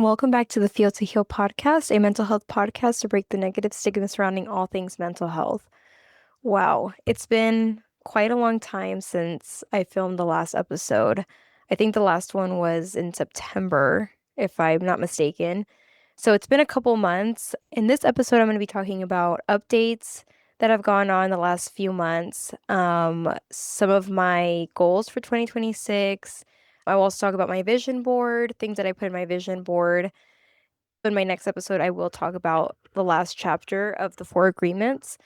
Welcome back to the Feel to Heal podcast, a mental health podcast to break the negative stigma surrounding all things mental health. Wow, it's been quite a long time since I filmed the last episode. I think the last one was in September, if I'm not mistaken. So it's been a couple months. In this episode, I'm going to be talking about updates that have gone on the last few months, some of my goals for 2026. I will also talk about my vision board, things that I put in my vision board. In my next episode, I will talk about the last chapter of the Four Agreements,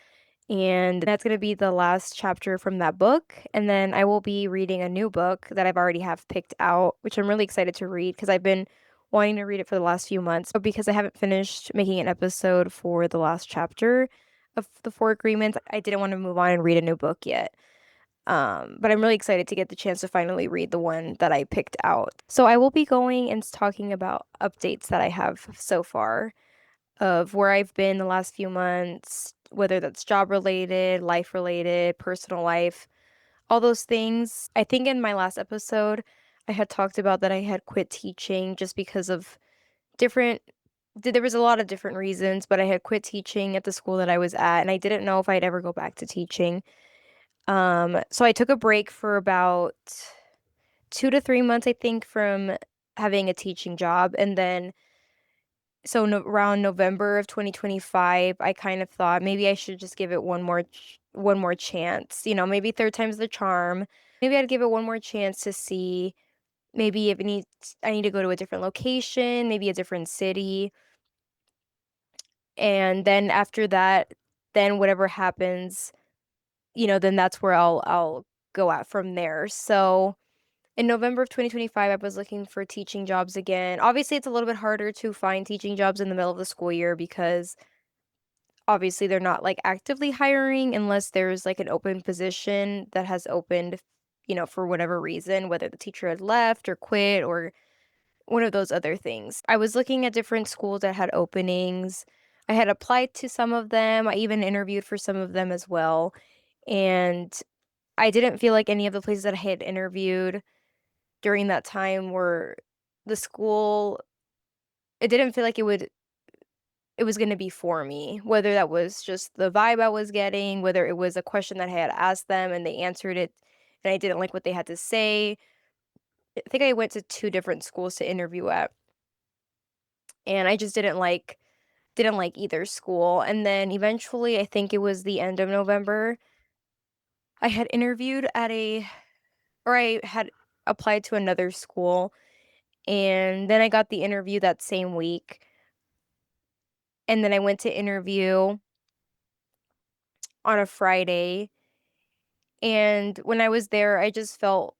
and that's going to be the last chapter from that book. And then I will be reading a new book that I've already have picked out, which I'm really excited to read because I've been wanting to read it for the last few months. But because I haven't finished making an episode for the last chapter of the Four Agreements, I didn't want to move on and read a new book yet. But I'm really excited to get the chance to finally read the one that I picked out. So I will be going and talking about updates that I have so far of where I've been the last few months, whether that's job related, life related, personal life, all those things. I think in my last episode, I had talked about that I had quit teaching just because of different there was a lot of different reasons, but I had quit teaching at the school that I was at, and I didn't know if I'd ever go back to teaching. So I took a break for about 2 to 3 months, I think, from having a teaching job, and then around November of 2025, I kind of thought maybe I should just give it one more chance, maybe third time's the charm. Maybe I'd give it one more chance to see maybe if I need to go to a different location, maybe a different city, and then after that, then whatever happens, then that's where I'll go at from there. So in November of 2025, I was looking for teaching jobs again. Obviously, it's a little bit harder to find teaching jobs in the middle of the school year because obviously they're not like actively hiring unless there's like an open position that has opened, for whatever reason, whether the teacher had left or quit or one of those other things. I was looking at different schools that had openings. I had applied to some of them. I even interviewed for some of them as well. And I didn't feel like any of the places that I had interviewed during that time were the school. It didn't feel like it was gonna be for me, whether that was just the vibe I was getting, whether it was a question that I had asked them and they answered it and I didn't like what they had to say. I think I went to 2 different schools to interview at, and I just didn't like either school, and then eventually, I think it was the end of November, I had interviewed at a or I had applied to another school, and then I got the interview that same week, and then I went to interview on a Friday, and when I was there, I just felt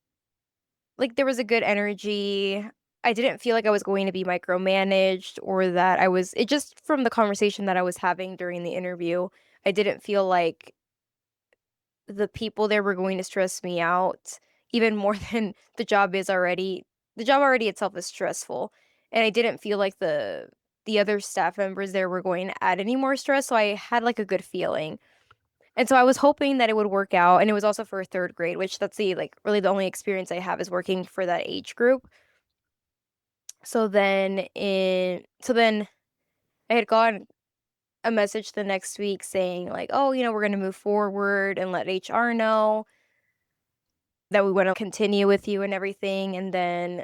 like there was a good energy. I didn't feel like I was going to be micromanaged or that it just from the conversation that I was having during the interview, I didn't feel like the people there were going to stress me out even more than the job already itself is stressful. And I didn't feel like the other staff members there were going to add any more stress. So I had like a good feeling. And so I was hoping that it would work out, and it was also for 3rd grade, which that's really the only experience I have is working for that age group. So then I had gotten a message the next week saying like, "Oh, we're gonna move forward and let HR know that we wanna continue with you and everything," and then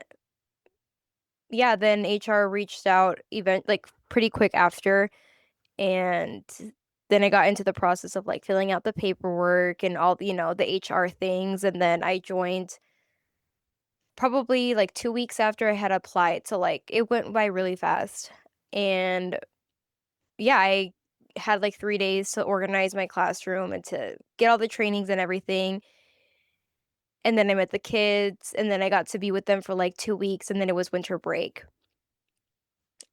yeah, then HR reached out pretty quick after, and then I got into the process of, like, filling out the paperwork and all the HR things, and then I joined probably, like, 2 weeks after I had applied, so, like, it went by really fast, and, yeah, I had, like, 3 days to organize my classroom and to get all the trainings and everything, and then I met the kids, and then I got to be with them for, like, 2 weeks, and then it was winter break,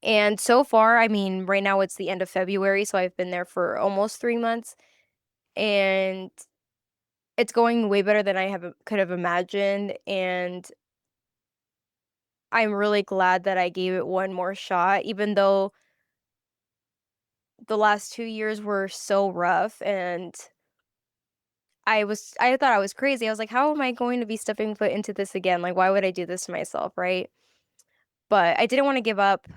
and so far, I mean, right now it's the end of February, so I've been there for almost 3 months, and it's going way better than I could have imagined, and I'm really glad that I gave it one more shot, even though the last 2 years were so rough, and I thought I was crazy. I was like, "How am I going to be stepping foot into this again? Like, why would I do this to myself?" Right? But I didn't wanna give up.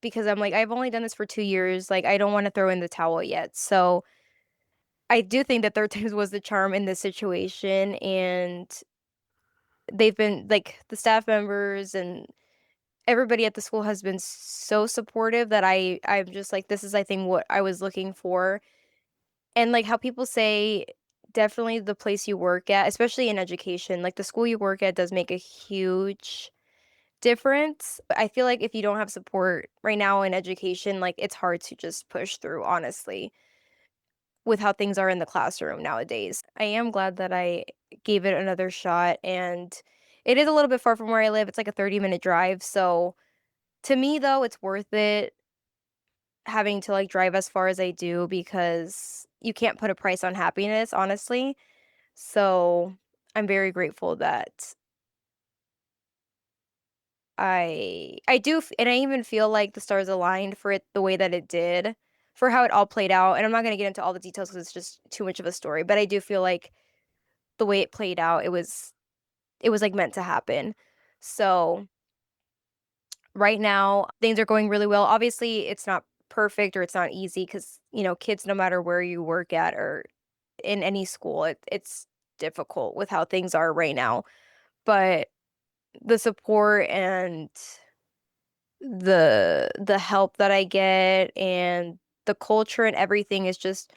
because I'm like, I've only done this for 2 years, like, I don't wanna throw in the towel yet. So, I do think that third times was the charm in this situation, and they've been like, the staff members and everybody at the school has been so supportive that I'm just like, this is, I think, what I was looking for. And, like, how people say definitely the place you work at, especially in education, like, the school you work at does make a huge difference. I feel like if you don't have support right now in education, like, it's hard to just push through, honestly, with how things are in the classroom nowadays. I am glad that I gave it another shot, and it is a little bit far from where I live. It's like a 30-minute drive, so to me, though, it's worth it having to, like, drive as far as I do because you can't put a price on happiness, honestly. So, I'm very grateful that I do f and I even feel like the stars aligned for it the way that it did, for how it all played out, and I'm not gonna get into all the details because it's just too much of a story, but I do feel like the way it played out, it was, like, meant to happen. So, right now, things are going really well. Obviously, it's not perfect or it's not easy because kids, no matter where you work at or in any school, it's difficult with how things are right now, but the support and the help that I get and the culture and everything is just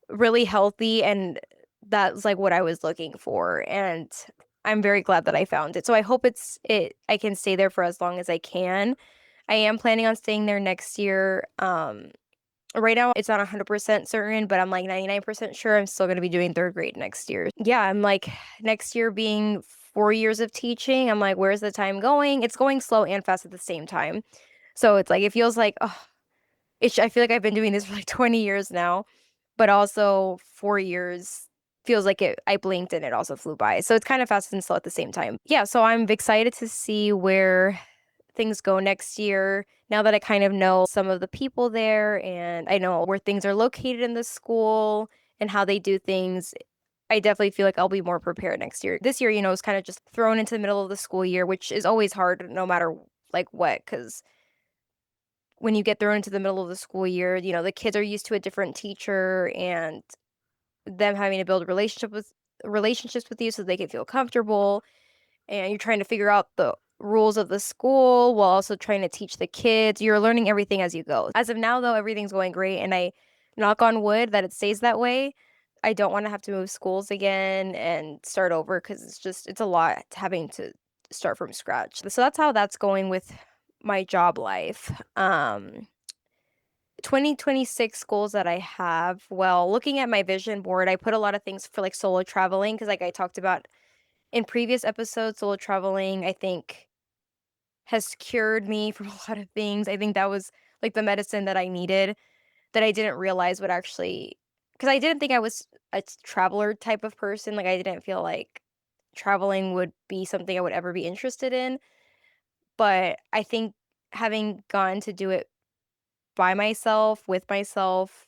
really healthy, and that's, like, what I was looking for, and I'm very glad that I found it. So I hope I can stay there for as long as I can. I am planning on staying there next year. Right now it's not 100% certain, but I'm like 99% sure I'm still gonna be doing 3rd grade next year. Yeah, I'm like, next year being 4 years of teaching, I'm like, "Where's the time going?" It's going slow and fast at the same time. So it's like, it feels like, oh, I feel like I've been doing this for like 20 years now, but also 4 years feels like I blinked and it also flew by. So it's kind of fast and slow at the same time. Yeah, so I'm excited to see where things go next year now that I kind of know some of the people there and I know where things are located in the school and how they do things. I definitely feel like I'll be more prepared next year. This year, is kind of just thrown into the middle of the school year, which is always hard no matter like what, because when you get thrown into the middle of the school year, the kids are used to a different teacher and them having to build relationships with you so they can feel comfortable, and you're trying to figure out the rules of the school while also trying to teach the kids. You're learning everything as you go. As of now, though, everything's going great, and I knock on wood that it stays that way. I don't want to have to move schools again and start over because it's a lot having to start from scratch. So that's how that's going with my job life. 2026 goals that I have, well, looking at my vision board, I put a lot of things for like solo traveling because, like I talked about in previous episodes, solo traveling, I think, has cured me from a lot of things. I think that was like the medicine that I needed that I didn't realize would actually, because I didn't think I was a traveler type of person. Like, I didn't feel like traveling would be something I would ever be interested in. But I think having gone to do it by myself, with myself,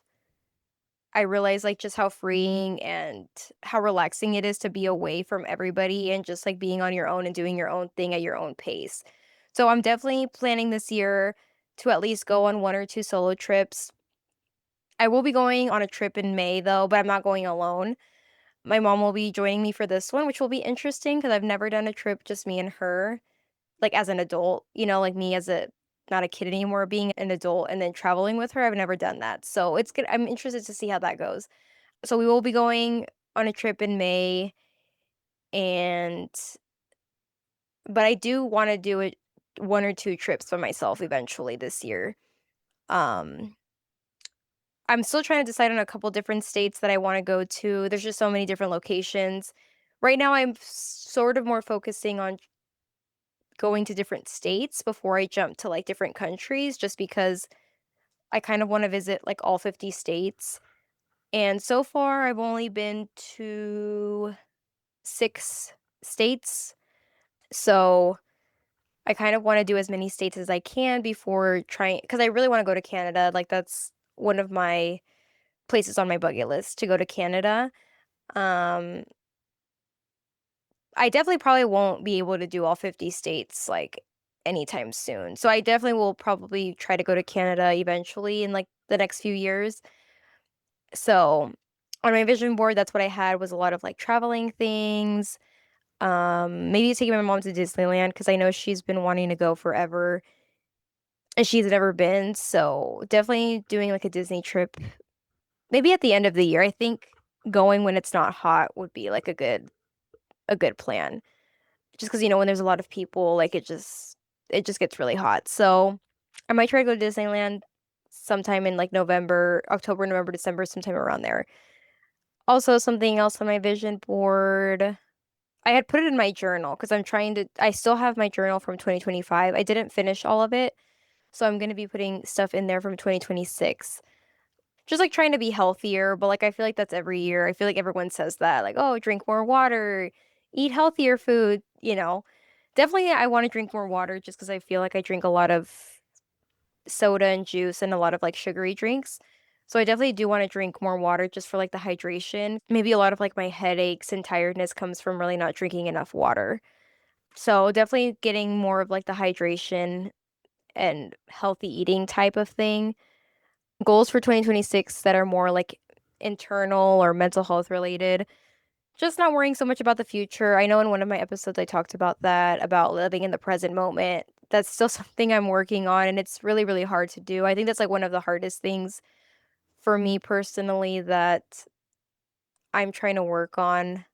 I realized, like, just how freeing and how relaxing it is to be away from everybody and just, like, being on your own and doing your own thing at your own pace. So I'm definitely planning this year to at least go on 1 or 2 solo trips. I will be going on a trip in May, though, but I'm not going alone. My mom will be joining me for this one, which will be interesting because 'cause I've never done a trip just me and her, like, as an adult, like, me as a not a kid anymore, being an adult and then traveling with her, I've never done that. So it's good. I'm interested to see how that goes. So we will be going on a trip in May, and but I do wanna do it 1 or 2 trips by myself eventually this year. Um, I'm still trying to decide on a couple different states that I wanna go to. There's just so many different locations. Right now, I'm sort of more focusing on going to different states before I jump to, like, different countries just because I kind of wanna visit, like, all 50 states, and so far, I've only been to 6 states. So, I kind of wanna do as many states as I can before trying, because I really wanna go to Canada, like, that's one of my places on my bucket list to go to Canada. Um, I definitely probably won't be able to do all 50 states, like, anytime soon. So I definitely will probably try to go to Canada eventually in, like, the next few years. So, on my vision board, that's what I had was a lot of, like, traveling things, maybe taking my mom to Disneyland because I know she's been wanting to go forever, and she's never been, so definitely doing, like, a Disney trip, maybe at the end of the year. I think going when it's not hot would be, like, a good plan. Just because when there's a lot of people, like, it just gets really hot. So, I might try to go to Disneyland sometime in, like, November, October, November, December, sometime around there. Also, something else on my vision board, I had put it in my journal because I still have my journal from 2025. I didn't finish all of it, so I'm gonna be putting stuff in there from 2026. Just, like, trying to be healthier, but, like, I feel like that's every year. I feel like everyone says that, like, "Oh, drink more water, eat healthier food." Definitely, I wanna drink more water just because I feel like I drink a lot of soda and juice and a lot of, like, sugary drinks. So I definitely do wanna drink more water just for, like, the hydration. Maybe a lot of, like, my headaches and tiredness comes from really not drinking enough water. So definitely getting more of, like, the hydration and healthy eating type of thing. Goals for 2026 that are more, like, internal or mental health related. Just not worrying so much about the future. I know in one of my episodes I talked about that, about living in the present moment. That's still something I'm working on, and it's really, really hard to do. I think that's, like, one of the hardest things for me personally that I'm trying to work on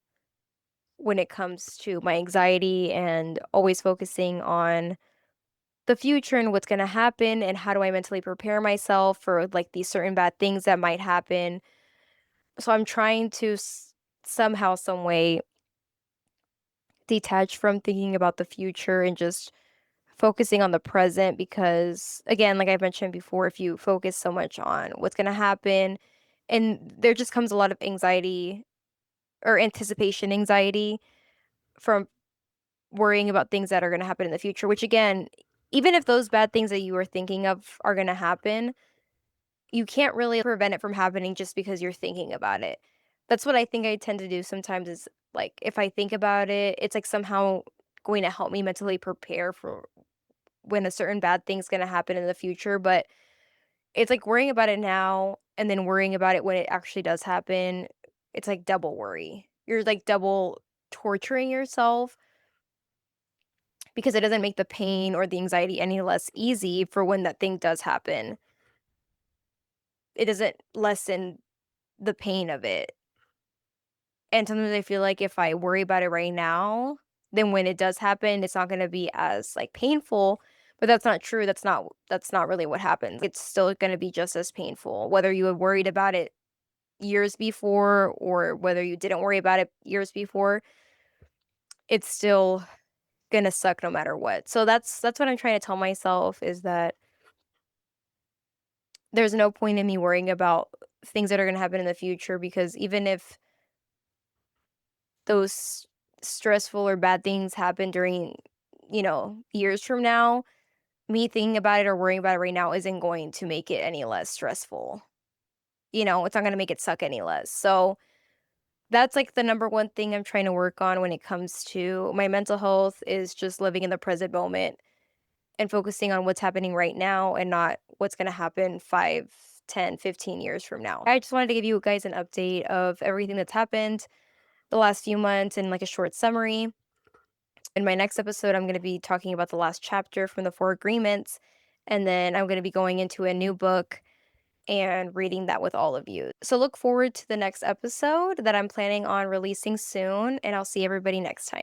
when it comes to my anxiety and always focusing on the future and what's gonna happen and how do I mentally prepare myself for, like, these certain bad things that might happen. So I'm trying to somehow, some way detach from thinking about the future and just focusing on the present because, again, like I mentioned before, if you focus so much on what's going to happen, and there just comes a lot of anxiety or anticipation anxiety from worrying about things that are going to happen in the future, which, again, even if those bad things that you were thinking of are going to happen, you can't really prevent it from happening just because you're thinking about it. That's what I think I tend to do sometimes is, like, if I think about it, it's, like, somehow going to help me mentally prepare for when a certain bad thing's gonna happen in the future, but it's, like, worrying about it now and then worrying about it when it actually does happen. It's, like, double worry. You're, like, double torturing yourself because it doesn't make the pain or the anxiety any less easy for when that thing does happen. It doesn't lessen the pain of it. And sometimes I feel like if I worry about it right now, then when it does happen, it's not gonna be as, like, painful, but that's not true, that's not really what happens. It's still gonna be just as painful, whether you had worried about it years before or whether you didn't worry about it years before, it's still gonna suck no matter what. So that's what I'm trying to tell myself is that there's no point in me worrying about things that are gonna happen in the future because even if those stressful or bad things happen during, years from now, me thinking about it or worrying about it right now isn't going to make it any less stressful. It's not gonna make it suck any less. So that's like the number one thing I'm trying to work on when it comes to my mental health is just living in the present moment and focusing on what's happening right now and not what's gonna happen 5, 10, 15 years from now. I just wanted to give you guys an update of everything that's happened the last few months and like a short summary. In my next episode, I'm going to be talking about the last chapter from the Four Agreements, and then I'm going to be going into a new book and reading that with all of you. So look forward to the next episode that I'm planning on releasing soon, and I'll see everybody next time.